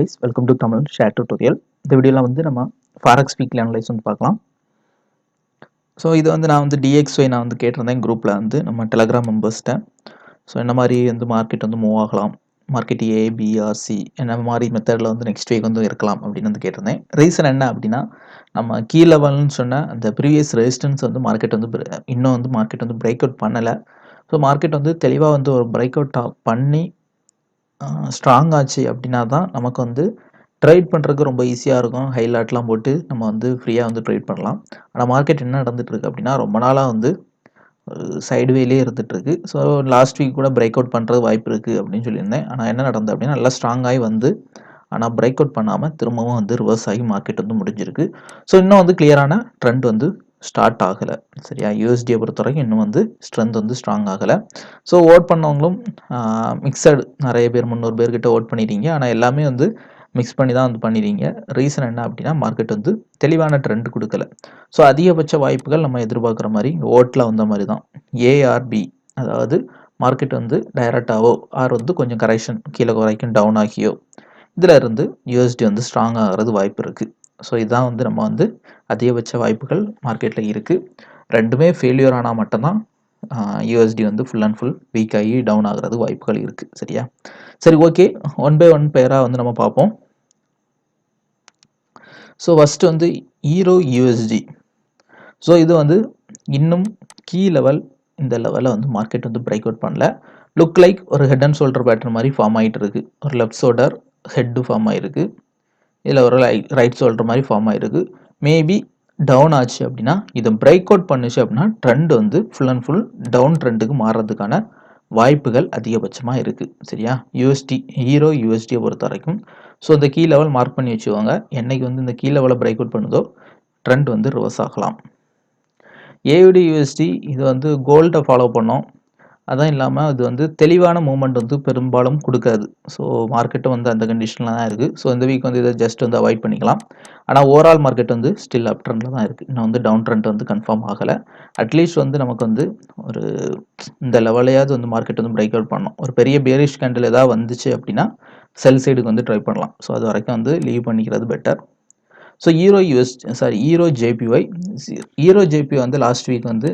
guys, welcome to Tamil share tutorial. இந்த வீடியோல வந்து நம்ம Forex weekly analyze வந்து பார்க்கலாம். ஸோ இது வந்து நான் வந்து DXY நான் வந்து கேட்டிருந்தேன் குரூப்பில் வந்து நம்ம டெலகிராம் மெம்பர்ஸ்கிட்ட. ஸோ என்ன மாதிரி வந்து மார்க்கெட் வந்து மூவ் ஆகலாம், மார்க்கெட் ஏபிஆர்சி என்ன மாதிரி மெத்தடில் வந்து நெக்ஸ்ட் வீக் வந்து இருக்கலாம் அப்படின்னு வந்து கேட்டிருந்தேன். ரீசன் என்ன அப்படின்னா, நம்ம கீ லெவல்னு சொன்ன அந்த ப்ரீவியஸ் ரெசிஸ்டன்ஸ் வந்து மார்க்கெட் வந்து இன்னும் வந்து மார்க்கெட் வந்து பிரேக் அவுட் பண்ணலை. ஸோ மார்க்கெட் வந்து தெளிவாக வந்து ஒரு பிரேக் அவுட் பண்ணி ஸ்ட்ராங் ஆச்சு அப்படின்னா தான் நமக்கு வந்து ட்ரேட் பண்ணுறதுக்கு ரொம்ப ஈஸியாக இருக்கும். ஹைலாட்லாம் போட்டு நம்ம வந்து ஃப்ரீயாக வந்து ட்ரேட் பண்ணலாம். ஆனால் மார்க்கெட் என்ன நடந்துகிட்ருக்கு அப்படின்னா, ரொம்ப நாளாக வந்து சைடுவேலே இருந்துகிட்ருக்கு. ஸோ லாஸ்ட் வீக் கூட பிரேக் அவுட் பண்ணுறது வாய்ப்பு இருக்குது அப்படின்னு சொல்லியிருந்தேன். ஆனால் என்ன நடந்தது அப்படின்னா, நல்லா ஸ்ட்ராங்காகி வந்து ஆனால் பிரேக் அவுட் பண்ணாமல் திரும்பவும் வந்து ரிவர்ஸ் ஆகி மார்க்கெட் வந்து முடிஞ்சிருக்கு. ஸோ இன்னும் வந்து கிளியரான ட்ரெண்ட் வந்து ஸ்டார்ட் ஆகலை. சரியா, யூஎஸ்டியை பொறுத்த வரைக்கும் இன்னும் வந்து ஸ்ட்ரென்த் வந்து ஸ்ட்ராங் ஆகலை. ஸோ ஓட் பண்ணவங்களும் மிக்சடு நிறைய பேர் 300 பேர்கிட்ட ஓட் பண்ணிடுறீங்க. ஆனால் எல்லாமே வந்து மிக்ஸ் பண்ணி தான் வந்து பண்ணிடுறீங்க. ரீசன் என்ன அப்படின்னா, மார்க்கெட் வந்து தெளிவான ட்ரெண்ட் கொடுக்கல. ஸோ அதிகபட்ச வாய்ப்புகள் நம்ம எதிர்பார்க்குற மாதிரி ஓட்டில் வந்த மாதிரி தான் ஏஆர்பி, அதாவது மார்க்கெட் வந்து டைரெக்டாவோ ஆர் வந்து கொஞ்சம் கரெக்ஷன் கீழே வரைக்கும் டவுன் ஆகியோ இதில் இருந்து யூஎஸ்டி வந்து ஸ்ட்ராங் ஆகிறது வாய்ப்பு இருக்குது. ஸோ இதுதான் வந்து நம்ம வந்து அதிகபட்ச வாய்ப்புகள் மார்க்கெட்டில் இருக்குது. ரெண்டுமே ஃபெயிலியர் ஆனால் மட்டும்தான் யூஎஸ்டி வந்து ஃபுல் அண்ட் ஃபுல் வீக் ஆகி டவுன் ஆகிறது வாய்ப்புகள் இருக்குது. சரியா, சரி, ஓகே, ஒன் பை ஒன் பேராக வந்து நம்ம பார்ப்போம். ஸோ ஃபஸ்ட்டு வந்து ஈரோ யூஎஸ்டி. ஸோ இது வந்து இன்னும் கீ லெவல், இந்த லெவலில் வந்து மார்க்கெட் வந்து பிரேக் அவுட் பண்ணல. லுக் லைக் ஒரு ஹெட் அண்ட் ஷோல்டர் பேட்டர்ன் மாதிரி ஃபார்ம் ஆகிட்டு இருக்கு. ஒரு லெஃப்ட் ஷோல்டர் ஹெட்டு ஃபார்ம் ஆகிருக்கு, இதில் ஒரு ரைட் ஷோல்டர் மாதிரி ஃபார்ம் ஆகிருக்கு. மேபி டவுன் ஆச்சு அப்படின்னா, இதை பிரேக் அவுட் பண்ணுச்சு அப்படின்னா ட்ரெண்ட் வந்து ஃபுல் அண்ட் ஃபுல் டவுன் ட்ரெண்டுக்கு மாறுறதுக்கான வாய்ப்புகள் அதிகபட்சமாக இருக்குது. சரியா, யூஎஸ்டி ஹீரோ யூஎஸ்டியை பொறுத்த வரைக்கும் ஸோ இந்த கீ லெவல் மார்க் பண்ணி வச்சுக்கோங்க. என்னைக்கு வந்து இந்த கீ லெவலை பிரேக் அவுட் பண்ணுதோ ட்ரெண்ட் வந்து ரிவர்ஸ் ஆகலாம். ஏயுடி யூஎஸ்டி இது வந்து கோல்டை ஃபாலோ பண்ணோம். அதான் இல்லாமல் இது வந்து தெளிவான மூவ்மெண்ட் வந்து பெரும்பாலும் கொடுக்காது. ஸோ மார்க்கெட்டும் வந்து அந்த கண்டிஷனில் தான் இருக்குது. ஸோ இந்த வீக் வந்து இதை ஜஸ்ட் வந்து அவாய்ட் பண்ணிக்கலாம். ஆனால் ஓவரால் மார்க்கெட் வந்து ஸ்டில் அப் ட்ரெண்டில் தான் இருக்குது. இன்னும் வந்து டவுன் ட்ரெண்ட் வந்து கன்ஃபார்ம் ஆகலை. அட்லீஸ்ட் வந்து நமக்கு வந்து ஒரு இந்த லெவலையாவது வந்து மார்க்கெட் வந்து பிரேக் அவுட் பண்ணணும். ஒரு பெரிய பேரிஷ் கேண்டில் ஏதாவது வந்துச்சு அப்படின்னா செல் சைடுக்கு வந்து ட்ரை பண்ணலாம். ஸோ அது வரைக்கும் வந்து லீவ் பண்ணிக்கிறது பெட்டர். ஸோ ஈரோ ஜேபிஒய் வந்து லாஸ்ட் வீக் வந்து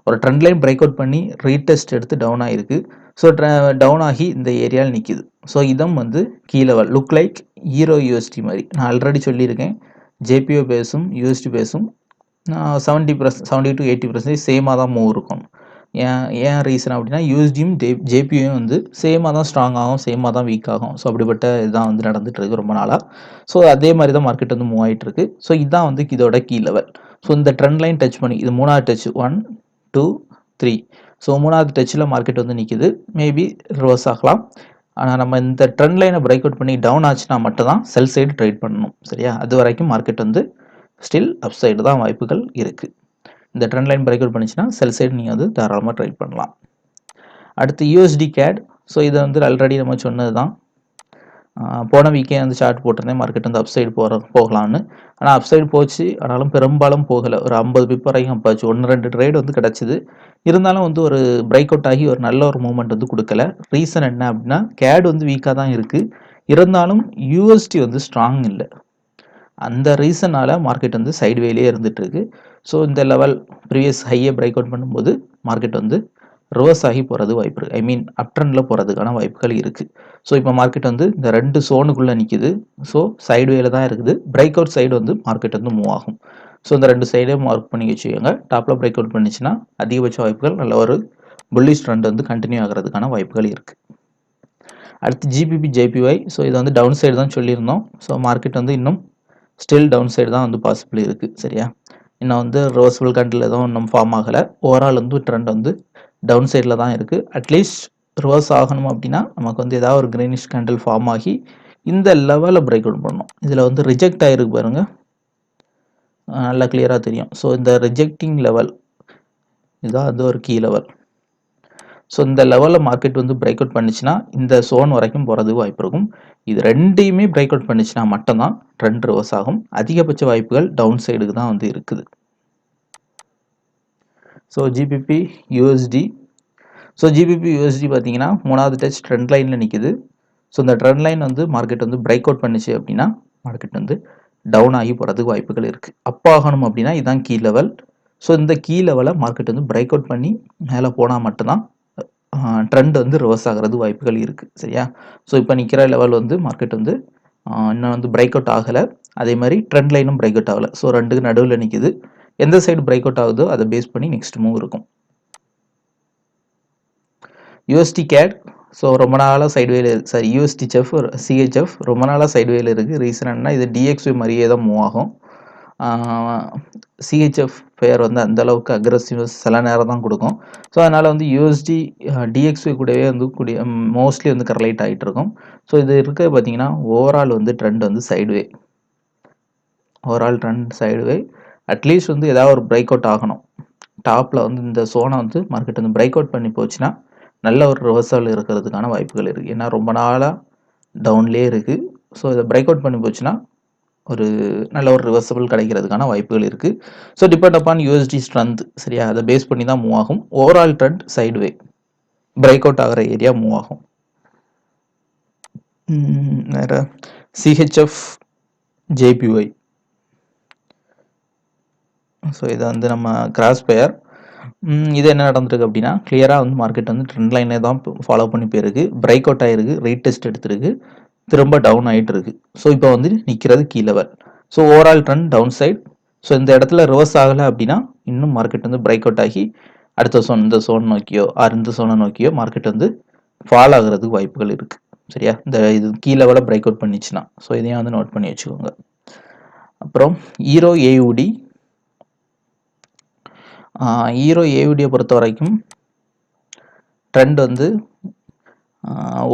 ஒரு ட்ரெண்ட் லைன் பிரேக் அவுட் பண்ணி ரீடெஸ்ட் எடுத்து டவுன் ஆகிருக்கு. ஸோ டவுன் ஆகி இந்த ஏரியாவில் நிற்கிது. ஸோ இதம் வந்து கீ லெவல் லுக் லைக் ஈரோ யூஎஸ்டி மாதிரி. நான் ஆல்ரெடி சொல்லியிருக்கேன், ஜேபிஓ பேஸும் யூஎஸ்டி பேஸும் 70% to 80% சேமாக தான் மூவ் இருக்கும். ஏன் ரீசன் அப்படின்னா, யூஎஸ்டியும் ஜேபியும் வந்து சேமாக தான் ஸ்ட்ராங் ஆகும், சேமாக தான் வீக் ஆகும். ஸோ அப்படிப்பட்ட இதுதான் வந்து நடந்துட்டு இருக்கு ரொம்ப நாளாக. ஸோ அதே மாதிரி தான் மார்க்கெட் வந்து மூவ் ஆகிட்டு இருக்கு. ஸோ இதுதான் வந்து இதோட கீ லெவல். ஸோ இந்த ட்ரெண்ட் லைன் டச் பண்ணி, இது மூணாவது டச் 1 2 3. ஸோ மூணாவது டச்சில் மார்க்கெட் வந்து நிற்கிது. மேபி ரிவர்ஸ் ஆகலாம். ஆனால் நம்ம இந்த ட்ரெண்ட் லைனை பிரேக் அவுட் பண்ணி டவுன் ஆச்சுன்னா மட்டும் தான் செல் சைடு ட்ரேட் பண்ணணும். சரியா, அது வரைக்கும் மார்க்கெட் வந்து ஸ்டில் அப் சைடு தான் வாய்ப்புகள் இருக்குது. இந்த ட்ரெண்ட் லைன் பிரேக் அவுட் பண்ணிச்சுன்னா செல் சைடு நீங்கள் வந்து தாராளமாக ட்ரேட் பண்ணலாம். அடுத்து யூஎஸ்டி கேட். ஸோ இதை வந்து ஆல்ரெடி நம்ம சொன்னது தான். போன வீக்கே வந்து சார்ட் போட்டிருந்தேன், மார்க்கெட் வந்து அப் சைடு போகலான்னு. ஆனால் அப் சைடு போச்சு, ஆனாலும் பெரும்பாலும் போகலை. ஒரு 50 பிப் வரைக்கும் போச்சு. 1-2 ட்ரேட் வந்து கிடச்சிது. இருந்தாலும் வந்து ஒரு பிரேக் அவுட் ஆகி ஒரு நல்ல ஒரு மூவ்மெண்ட் வந்து கொடுக்கல. ரீசன் என்ன அப்படின்னா, கேட் வந்து வீக்காக தான் இருக்குது. இருந்தாலும் யூஎஸ்டி வந்து ஸ்ட்ராங் இல்லை. அந்த ரீசனால் மார்க்கெட் வந்து சைடுவேலே இருந்துட்டு இருக்கு. ஸோ இந்த லெவல் ப்ரீவியஸ் ஹையை பிரேக் அவுட் பண்ணும்போது மார்க்கெட் வந்து ரிவர்ஸ் ஆகி போகிறது வாய்ப்பு இருக்குது. அப் ட்ரெண்டில் போகிறதுக்கான வாய்ப்புகள் இருக்குது. ஸோ இப்போ மார்க்கெட் வந்து இந்த 2 சோனுக்குள்ளே நிற்கிது. ஸோ சைடுவேல தான் இருக்குது. பிரேக் அவுட் சைடு வந்து மார்க்கெட் வந்து மூவ் ஆகும். ஸோ இந்த 2 சைடையும் மார்க் பண்ணி வச்சுக்கோங்க. டாப்பில் பிரேக் அவுட் பண்ணிச்சுன்னா அதிகபட்ச வாய்ப்புகள் நல்ல ஒரு புல்லிஷ் ட்ரெண்ட் வந்து கண்டினியூ ஆகிறதுக்கான வாய்ப்புகள் இருக்குது. அடுத்து ஜிபிபி ஜேபிஒய். ஸோ இது வந்து டவுன் சைடு தான் சொல்லியிருந்தோம். ஸோ மார்க்கெட் வந்து இன்னும் ஸ்டில் டவுன் சைடு தான் வந்து பாசிபிள் இருக்குது. சரியா, இன்னும் வந்து ரிவர்சபிள் கேண்டில் எதுவும் இன்னும் ஃபார்ம் ஆகலை. ஓவரால் வந்து ட்ரெண்ட் வந்து டவுன் சைடில் தான் இருக்குது. அட்லீஸ்ட் ரிவர்ஸ் ஆகணும் அப்படின்னா நமக்கு வந்து ஏதாவது ஒரு கிரீனிஷ் கேண்டில் ஃபார்ம் ஆகி இந்த லெவலில் பிரேக் அவுட் பண்ணணும். இதில் வந்து ரிஜெக்ட் ஆகிருக்கு பாருங்க, நல்லா கிளியராக தெரியும். ஸோ இந்த ரிஜெக்டிங் லெவல் இதுதான் வந்து ஒரு கீ லெவல். ஸோ இந்த லெவலில் மார்க்கெட் வந்து பிரேக் அவுட் பண்ணிச்சுன்னா இந்த சோன் வரைக்கும் போகிறதுக்கு வாய்ப்பு இருக்கும். இது ரெண்டையுமே பிரேக் அவுட் பண்ணிச்சுன்னா மட்டும்தான் ட்ரெண்ட் ரிவர்ஸ் ஆகும். அதிகபட்ச வாய்ப்புகள் டவுன் சைடுக்கு தான் வந்து இருக்குது. So GBP USD. So GBP USD பார்த்தீங்கன்னா மூணாவது டச் ட்ரெண்ட் லைனில் நிற்கிது. ஸோ இந்த ட்ரெண்ட் லைன் வந்து மார்க்கெட் வந்து பிரேக் அவுட் பண்ணுச்சு அப்படின்னா மார்க்கெட் வந்து டவுன் ஆகி போகிறதுக்கு வாய்ப்புகள் இருக்குது. அப் ஆகணும் அப்படின்னா இதுதான் கீ லெவல். ஸோ இந்த கீ லெவலை மார்க்கெட் வந்து பிரேக் அவுட் பண்ணி மேலே போனால் மட்டும்தான் ட்ரெண்ட் வந்து ரிவர்ஸ் ஆகிறது வாய்ப்புகள் இருக்குது. சரியா? ஸோ இப்போ நிற்கிற லெவல் வந்து மார்க்கெட் வந்து இன்னும் வந்து பிரேக் அவுட் ஆகலை. அதே மாதிரி ட்ரெண்ட் லைனும் பிரேக் அவுட் ஆகலை. ஸோ ரெண்டுக்கு நடுவில் நிற்கிது. எந்த சைடு பிரேக் அவுட் ஆகுதோ அதை பேஸ் பண்ணி நெக்ஸ்ட் மூவ் இருக்கும். யூஎஸ்டி கேட் ஸோ ரொம்ப நாளாக சைட்வேல இருக்குது. சாரி, யூஎஸ்டி சிஹெச்எஃப் ரொம்ப நாளாக சைட்வேல இருக்குது. ரீசன் என்ன, இது டிஎக்ஸ்வி மாதிரியே தான் மூவ் ஆகும். சிஹெச்எஃப் பேர் வந்து அந்த அளவுக்கு அக்ரெசிவ் சில நேரம் தான் கொடுக்கும். ஸோ அதனால் வந்து யூஎஸ்டி டிஎக்ஸ்வி கூடவே வந்து மோஸ்ட்லி வந்து கரலைட் ஆகிட்டு இருக்கும். ஸோ இது இருக்க பார்த்தீங்கன்னா ஓவரால் வந்து ட்ரெண்ட் வந்து சைட்வே. Overall trend சைடுவே. அட்லீஸ்ட் வந்து ஏதாவது ஒரு பிரேக் அவுட் ஆகணும். டாப்பில் வந்து இந்த சோனை வந்து மார்க்கெட் வந்து பிரேக் அவுட் பண்ணி போச்சுன்னா நல்ல ஒரு ரிவர்சல் இருக்கிறதுக்கான வாய்ப்புகள் இருக்குது. ஏன்னா ரொம்ப நாளாக டவுன்லேயே இருக்குது. ஸோ இதை பிரேக் அவுட் பண்ணி போச்சுன்னா ஒரு நல்ல ஒரு ரிவர்சபிள் கிடைக்கிறதுக்கான வாய்ப்புகள் இருக்குது. So depend upon USD strength. சரியா? அதை பேஸ் பண்ணி தான் மூவ் ஆகும். ஓவரால் ட்ரெண்ட் சைடுவே பிரேக் அவுட் ஆகிற ஏரியா மூவ் ஆகும். வேறு சிஹெச்எஃப் ஜேபிஒய். ஸோ இதை வந்து நம்ம கிராஸ் பெயர். இது என்ன நடந்திருக்கு அப்படின்னா கிளியராக வந்து மார்க்கெட் வந்து ட்ரெண்ட் லைனே தான் ஃபாலோ பண்ணி போயிருக்கு. பிரேக் அவுட் ஆகிருக்கு, ரீடெஸ்ட் எடுத்திருக்கு, திரும்ப டவுன் ஆகிட்டு இருக்கு. ஸோ இப்போ வந்து நிற்கிறது key level. So overall trend down side. So இந்த இடத்துல ரிவர்ஸ் ஆகலை அப்படின்னா இன்னும் மார்க்கெட் வந்து பிரேக் அவுட் ஆகி அடுத்த சோன், இந்த சோன் நோக்கியோ இந்த சோனை நோக்கியோ மார்க்கெட் வந்து ஃபால் ஆகிறதுக்கு வாய்ப்புகள் இருக்குது. சரியா? இந்த இது கீ லெவலை பிரேக் அவுட் பண்ணிச்சுன்னா. ஸோ இதையும் வந்து நோட் பண்ணி வச்சுக்கோங்க. அப்புறம் ஈரோ ஏயுடி. ஈரோ ஏயுடியை பொறுத்த வரைக்கும் ட்ரெண்ட் வந்து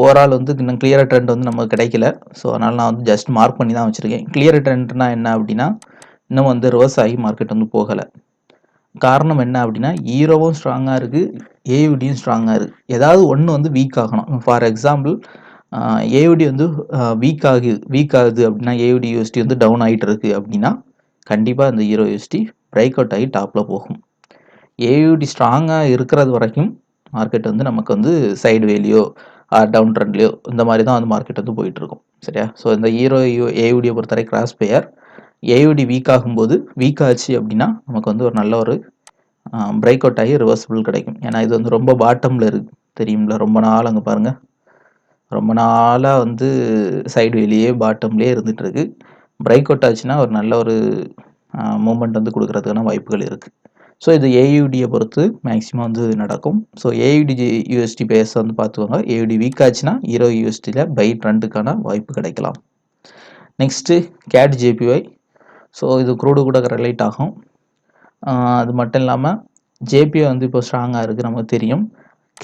ஓவரால் வந்து இன்னும் கிளியராக ட்ரெண்ட் வந்து நமக்கு கிடைக்கல. ஸோ அதனால் நான் வந்து ஜஸ்ட் மார்க் பண்ணி தான் வச்சுருக்கேன். கிளியர் ட்ரெண்ட்னா என்ன அப்படின்னா இன்னும் வந்து ரிவர்ஸ் ஆகி மார்க்கெட் வந்து போகலை. காரணம் என்ன அப்படின்னா ஈரோவும் ஸ்ட்ராங்காக இருக்குது, ஏயுடியும் ஸ்ட்ராங்காக இருக்குது. ஏதாவது ஒன்று வந்து வீக் ஆகணும். ஃபார் எக்ஸாம்பிள் ஏயுடி வந்து வீக் ஆகுது அப்படின்னா ஏயுடி யூஎஸ்டி வந்து டவுன் ஆகிட்டு இருக்கு அப்படின்னா கண்டிப்பாக அந்த ஈரோ யூஎஸ்டி பிரேக் அவுட் ஆகி டாப்பில் போகும். ஏயுடி ஸ்ட்ராங்காக இருக்கிறது வரைக்கும் மார்க்கெட் வந்து நமக்கு வந்து சைடு வேலையோ டவுன் ட்ரெண்ட்லையோ இந்த மாதிரி தான் வந்து மார்க்கெட் வந்து போயிட்டு இருக்கும். சரியா? ஸோ இந்த ஏயுடியை பொறுத்தவரை கிராஸ் பெயர். ஏயுடி வீக் ஆகும்போது வீக் ஆச்சு அப்படின்னா நமக்கு வந்து ஒரு நல்ல ஒரு பிரேக் அவுட் ஆகி ரிவர்சபிள் கிடைக்கும். ஏன்னா இது வந்து ரொம்ப பாட்டமில் இருக்குது தெரியுங்களா? ரொம்ப நாள் அங்கே பாருங்கள், ரொம்ப நாளாக வந்து சைடு வேலையே பாட்டம்லேயே இருந்துகிட்டு இருக்கு. பிரேக் அவுட் ஆச்சுன்னா ஒரு நல்ல ஒரு மூமெண்ட் வந்து கொடுக்கறதுக்கான வாய்ப்புகள் இருக்குது. ஸோ இது ஏயுடியை பொறுத்து மேக்ஸிமம் வந்து நடக்கும். ஸோ ஏயுடி யூஎஸ்டி பேஸ் வந்து பார்த்துக்கோங்க. ஏயுடி வீக் ஆச்சுன்னா ஈரோ யூஎஸ்டியில் பை ட்ரெண்டுக்கான வாய்ப்பு கிடைக்கலாம். Next CAD JPY. ஸோ இது க்ரூடு கூட ரிலேட் ஆகும். அது மட்டும் இல்லாமல் ஜேபிஒய் வந்து இப்போ ஸ்ட்ராங்காக இருக்குது நமக்கு தெரியும்.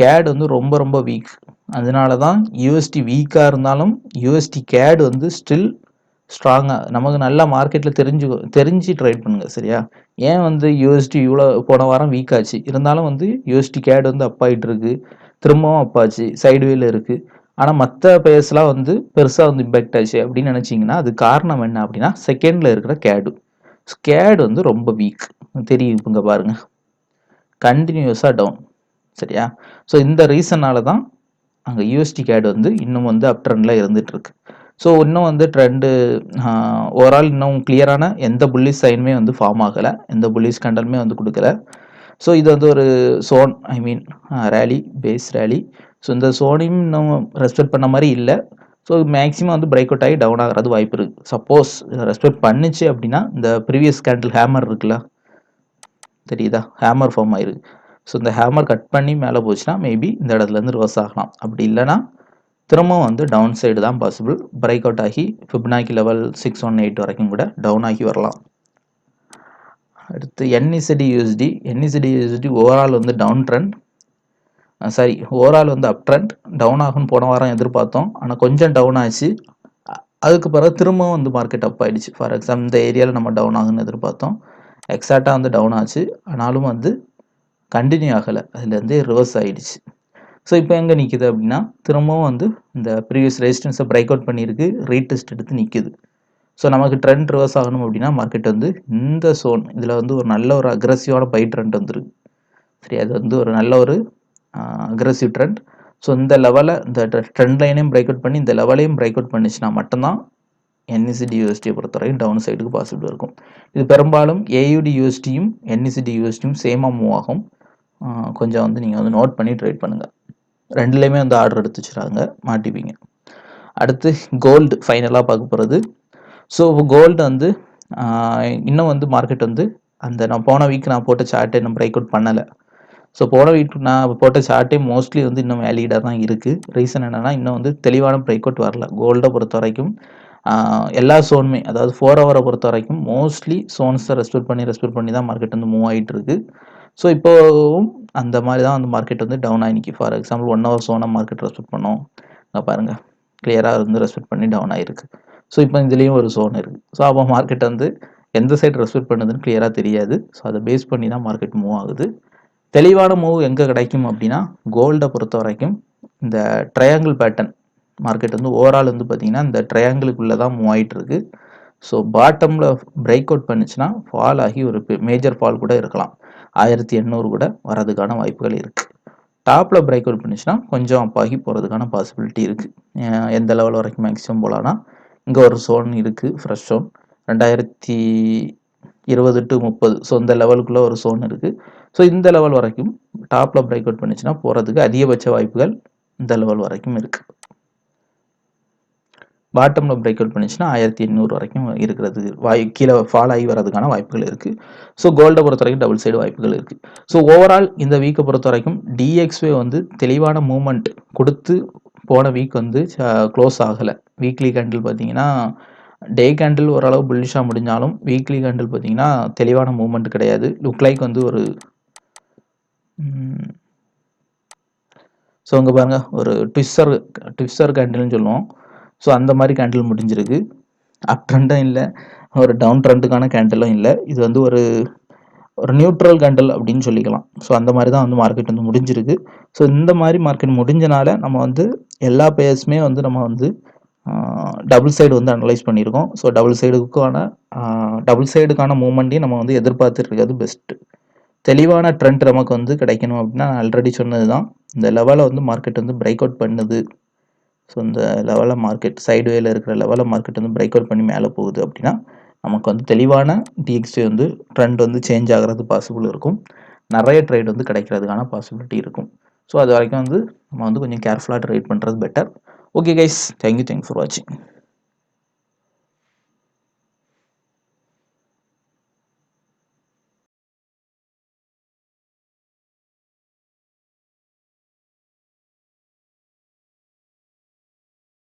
கேட் வந்து ரொம்ப ரொம்ப வீக். அதனால தான் யூஎஸ்டி வீக்காக இருந்தாலும் யூஎஸ்டி கேட் வந்து ஸ்டில் ஸ்ட்ராங்காக நமக்கு நல்லா மார்க்கெட்டில் தெரிஞ்சு ட்ரேட் பண்ணுங்கள். சரியா? ஏன் வந்து யூஎஸ்டி இவ்வளோ போன வாரம் வீக் ஆச்சு, இருந்தாலும் வந்து யூஎஸ்டி கேட் வந்து அப் ஆகிட்டு இருக்கு, திரும்பவும் அப் ஆச்சு, சைடுவேல இருக்குது. ஆனால் மற்ற பேர்ஸ்லாம் வந்து பெருசாக வந்து இம்பேக்ட் ஆச்சு அப்படின்னு நினச்சிங்கன்னா அது காரணம் என்ன அப்படின்னா செகண்டில் இருக்கிற கேடு வந்து ரொம்ப வீக் தெரியும். இங்கே பாருங்கள், கண்டினியூஸாக டவுன். சரியா? ஸோ இந்த ரீசனால தான் அங்கே யூஎஸ்டி கேடு வந்து இன்னும் வந்து அப் ட்ரெண்டில் இருந்துகிட்ருக்கு. ஸோ இன்னும் வந்து ட்ரெண்டு ஓவரால் இன்னும் கிளியரான எந்த புல்லிஷ் சைனுமே வந்து ஃபார்ம் ஆகலை, எந்த புல்லிஷ் கண்டலுமே வந்து கொடுக்கல. ஸோ இது வந்து ஒரு சோன், ஐ மீன் ரேலி, பேஸ் ரேலி. ஸோ இந்த சோனையும் இன்னும் ரெஸ்பெக்ட் பண்ண மாதிரி இல்லை. ஸோ மேக்ஸிமம் வந்து பிரேக் அவுட் ஆகி டவுன் ஆகிறது வாய்ப்பு இருக்குது. சப்போஸ் ரெஸ்பெக்ட் பண்ணிச்சு அப்படின்னா இந்த ப்ரீவியஸ் கேண்டில் ஹேமர் இருக்குல்ல, தெரியுதா? ஹேமர் ஃபார்ம் ஆயிருக்கு. ஸோ இந்த ஹேமர் கட் பண்ணி மேலே போச்சுன்னா மேபி இந்த இடத்துலேருந்து ரிவர்ஸ் ஆகலாம். அப்படி இல்லைனா திரும்பவும் வந்து டவுன் சைடு தான் பாசிபிள். பிரேக் அவுட் ஆகி ஃபிப்னாக்கி லெவல் 618 வரைக்கும் கூட டவுன் ஆகி வரலாம். அடுத்து என்இசிடி யூஎஸ்டி ஓவரால் வந்து டவுன் ட்ரெண்ட், சாரி ஓவரால் வந்து அப் ட்ரெண்ட். டவுன் ஆகும்னு போன வாரம் எதிர்பார்த்தோம், ஆனால் கொஞ்சம் டவுன் ஆச்சு. அதுக்கு பிறகு திரும்பவும் வந்து மார்க்கெட் அப் ஆகிடுச்சு. ஃபார் எக்ஸாம்பிள் இந்த ஏரியாவில் நம்ம டவுன் ஆகுன்னு எதிர்பார்த்தோம், எக்ஸாக்டாக வந்து டவுன் ஆச்சு. ஆனாலும் வந்து கண்டினியூ ஆகலை, அதுலேருந்தே ரிவர்ஸ் ஆகிடுச்சு. ஸோ இப்போ எங்கே நிற்கிது அப்படின்னா திரும்பவும் வந்து இந்த ப்ரீவியஸ் ரெசிஸ்டன்ஸை பிரேக் அவுட் பண்ணியிருக்கு, ரீடெஸ்ட் எடுத்து நிற்கிது. ஸோ நமக்கு ட்ரெண்ட் ரிவர்ஸ் ஆகணும் அப்படின்னா மார்க்கெட் வந்து இந்த சோன் இதில் வந்து ஒரு நல்ல ஒரு அக்ரெசிவான பை ட்ரெண்ட் வந்துருக்கு. சரி, அது வந்து ஒரு நல்ல ஒரு அக்ரெசிவ் ட்ரெண்ட். ஸோ இந்த லெவலை இந்த ட்ரெண்ட் லைனையும் பிரேக் அவுட் பண்ணி இந்த லெவலையும் பிரேக் அவுட் பண்ணிச்சுன்னா மட்டும்தான் என்இசிடி யூஎஸ்டியை பொறுத்தவரைக்கும் டவுன் சைடுக்கு பாசிபிள் இருக்கும். இது பெரும்பாலும் ஏயுடி யூஎஸ்டியும் என்இசிடி யூஎஸ்டியும் சேமாக மூவ் ஆகும். கொஞ்சம் வந்து நீங்கள் வந்து நோட் பண்ணி ட்ரேட் பண்ணுங்கள். ரெண்டுலேயுமே வந்து ஆர்டர் எடுத்து வச்சுறாங்க, மாட்டிப்பீங்க. அடுத்து கோல்டு ஃபைனலாக பார்க்க போகிறது. ஸோ கோல்டு வந்து இன்னும் வந்து மார்க்கெட் வந்து அந்த நான் போன வீக் நான் போட்ட சார்ட்டை இன்னும் பிரேக் அவுட் பண்ணலை. ஸோ போன வீக் நான் போட்ட சார்ட்டே மோஸ்ட்லி வந்து இன்னும் வேலிடாக தான் இருக்குது. ரீசன் என்னென்னா இன்னும் வந்து தெளிவான பிரேக் அவுட் வரல. கோல்டை பொறுத்த வரைக்கும் எல்லா சோனுமே, அதாவது 4 ஹவரை பொறுத்த வரைக்கும் மோஸ்ட்லி சோன்ஸை ரெஸ்பெக்ட் பண்ணி தான் மார்க்கெட் வந்து மூவ் ஆகிட்டு இருக்கு. ஸோ இப்போவும் அந்த மாதிரி தான் வந்து மார்க்கெட் வந்து டவுன் ஆகி நிற்கி. ஃபார் எக்ஸாம்பிள் 1 ஹவர் சோனை மார்க்கெட் ரெஸ்பெக்ட் பண்ணோம், பாருங்கள் கிளியராக வந்து ரெஸ்பெக்ட் பண்ணி டவுன் ஆகிருக்கு. ஸோ இப்போ இதுலேயும் ஒரு சோன் இருக்குது. ஸோ அப்போ மார்க்கெட் வந்து எந்த சைடு ரெஸ்பெக்ட் பண்ணுதுன்னு கிளியராக தெரியாது. ஸோ அதை பேஸ் பண்ணி தான் மார்க்கெட் மூவ் ஆகுது. தெளிவான மூவ் எங்கே கிடைக்கும் அப்படின்னா கோல்டை பொறுத்த வரைக்கும் இந்த ட்ரையாங்கிள் பேட்டர்ன் மார்க்கெட் வந்து ஓவரால் வந்து பார்த்தீங்கன்னா இந்த ட்ரையாங்கிளுக்குள்ளே தான் மூவ் ஆகிட்டு இருக்கு. ஸோ பாட்டமில் பிரேக் அவுட் பண்ணிச்சுன்னா ஃபால் ஆகி ஒரு மேஜர் ஃபால் கூட இருக்கலாம். 1800 கூட வரதுக்கான வாய்ப்புகள் இருக்குது. டாப்பில் பிரேக் அவுட் பண்ணிச்சுன்னா கொஞ்சம் அப் ஆகி போகிறதுக்கான பாசிபிலிட்டி இருக்குது. எந்த லெவல் வரைக்கும் மேக்ஸிமம் போகலான்னா இங்கே ஒரு சோன் இருக்குது, ஃப்ரெஷ் சோன் 2020 to 30. ஸோ இந்த லெவலுக்குள்ளே ஒரு சோன் இருக்குது. ஸோ இந்த லெவல் வரைக்கும் டாப்பில் பிரேக் அவுட் பண்ணிச்சுன்னா போகிறதுக்கு அதிகபட்ச வாய்ப்புகள் இந்த லெவல் வரைக்கும் இருக்குது. பாட்டமில் பிரேக் அவுட் பண்ணிச்சுன்னா 1800 வரைக்கும் இருக்கிறதுக்கு கீழே ஃபால் ஆகி வரதுக்கான வாய்ப்புகள் இருக்குது. ஸோ கோல்டை பொறுத்த வரைக்கும் டபுள் சைடு வாய்ப்புகள் இருக்குது. ஸோ ஓவரால் இந்த வீக்கை பொறுத்த வரைக்கும் டிஎக்ஸ்வே வந்து தெளிவான மூவ்மெண்ட் கொடுத்து போன வீக் வந்து க்ளோஸ் ஆகலை. வீக்லி கேண்டில் பார்த்தீங்கன்னா டே கேண்டில் ஓரளவு புல்லிஷாக முடிஞ்சாலும் வீக்லி கேண்டில் பார்த்தீங்கன்னா தெளிவான மூவ்மெண்ட் கிடையாது. லுக் லைக் வந்து ஒரு ஸோ அங்கே பாருங்கள் ஒரு ட்விஸ்டர் கேண்டில்னு சொல்லுவோம். ஸோ அந்த மாதிரி கேண்டில் முடிஞ்சிருக்கு. அப் ட்ரெண்டும் இல்லை, ஒரு டவுன் ட்ரெண்டுக்கான கேண்டிலும் இல்லை. இது வந்து ஒரு நியூட்ரல் கேண்டில் அப்படின்னு சொல்லிக்கலாம். ஸோ அந்த மாதிரி தான் வந்து மார்க்கெட் வந்து முடிஞ்சிருக்கு. ஸோ இந்த மாதிரி மார்க்கெட் முடிஞ்சனால நம்ம வந்து எல்லா பேர்ஸுமே வந்து நம்ம வந்து டபுள் சைடு வந்து அனலைஸ் பண்ணியிருக்கோம். ஸோ டபுள் சைடுக்கான மூவ்மெண்ட்டையும் நம்ம வந்து எதிர்பார்த்துட்டு இருக்கிறது பெஸ்ட்டு. தெளிவான ட்ரெண்ட் நமக்கு வந்து கிடைக்கணும் அப்படின்னா நான் ஆல்ரெடி சொன்னது தான், இந்த லெவலை வந்து மார்க்கெட் வந்து பிரேக் அவுட் பண்ணுது. ஸோ இந்த லெவலில் மார்க்கெட் சைடுவேல இருக்கிற லெவலில் மார்க்கெட் வந்து பிரேக் அவுட் பண்ணி மேலே போகுது அப்படின்னா நமக்கு வந்து தெளிவான டிஎக்ஸ்டி வந்து ட்ரெண்ட் வந்து சேஞ்ச் ஆகிறது பாசிபிள் இருக்கும். நிறைய ட்ரேட் வந்து கிடைக்கிறதுக்கான பாசிபிலிட்டி இருக்கும். ஸோ அது வரைக்கும் வந்து நம்ம வந்து கொஞ்சம் கேர்ஃபுல்லாக ட்ரேட் பண்ணுறது better. Okay guys, thank you for வாட்சிங்.